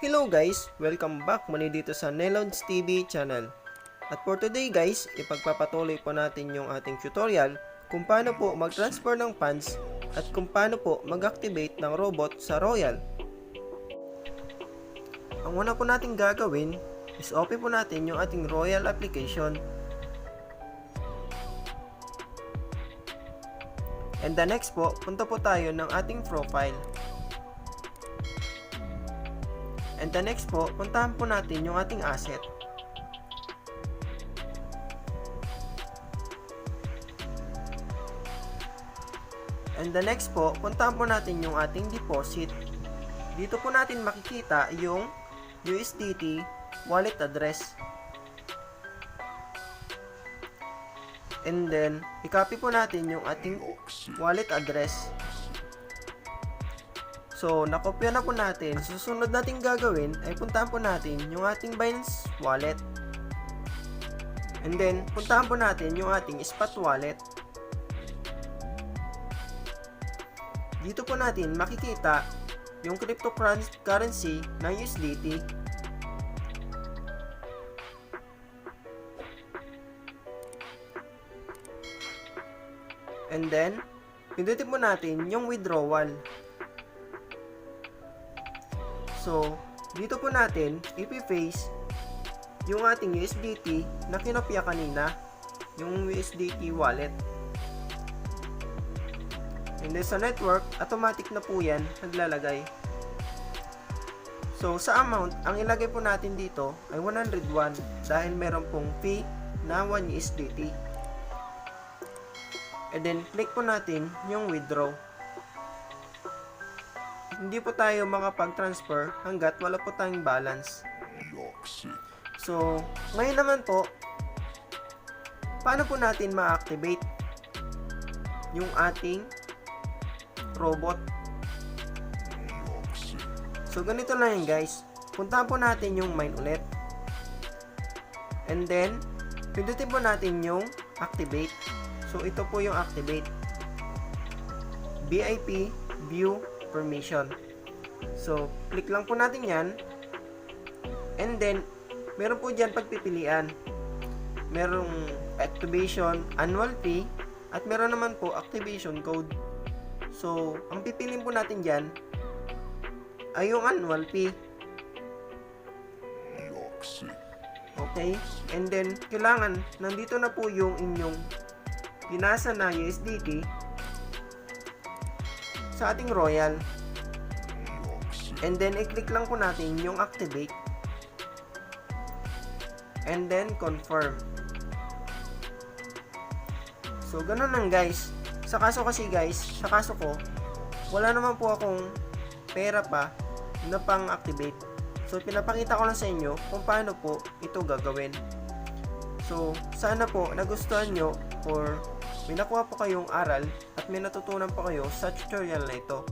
Hello guys! Welcome back muli dito sa nelodztvchannel. At for today guys, ipagpapatuloy po natin yung ating tutorial kung paano po mag-transfer ng funds at kung paano po mag-activate ng robot sa Royal. Ang una po natin gagawin is open po natin yung ating Royal application. And the next po, punta po tayo ng ating profile. And the next po, puntahan po natin yung ating asset. And the next po, puntahan po natin yung ating deposit. Dito po natin makikita yung USDT wallet address. And then, i-copy po natin yung ating wallet address. So, nakopya na po natin. Susunod natin gagawin ay puntahan po natin yung ating Binance wallet. And then, puntahan po natin yung ating spot wallet. Dito po natin makikita yung cryptocurrency ng USDT. And then, pindutin po natin yung withdrawal. So, dito po natin ipi-paste yung ating USDT na kinopya kanina, yung USDT wallet. And then sa network, automatic na po yan naglalagay. So, sa amount, ang ilagay po natin dito ay 101 dahil meron pong fee na 1 USDT. And then, click po natin yung withdraw. Hindi po tayo makapag-transfer hanggat wala po tayong balance. So, ngayon naman po, paano po natin ma-activate yung ating robot? So, ganito lang yun guys. Puntahan po natin yung mine ulit. And then, pindutin po natin yung activate. So, ito po yung activate. VIP view permission. So, click lang po natin yan. And then, meron po dyan pagpipilian. Merong activation annual fee at meron naman po activation code. So, ang pipiliin po natin dyan ay yung annual fee. Okay? And then, kailangan nandito na po yung inyong pinasa na USDT sa ating Royal. And then, i-click lang po natin yung activate. And then, confirm. So, ganun lang guys. Sa kaso kasi guys, sa kaso ko, wala naman po akong pera pa na pang-activate. So, pinapakita ko lang sa inyo kung paano po ito gagawin. So, sana po nagustuhan nyo or may nakuha po kayong aral at may natutunan po kayo sa tutorial na ito.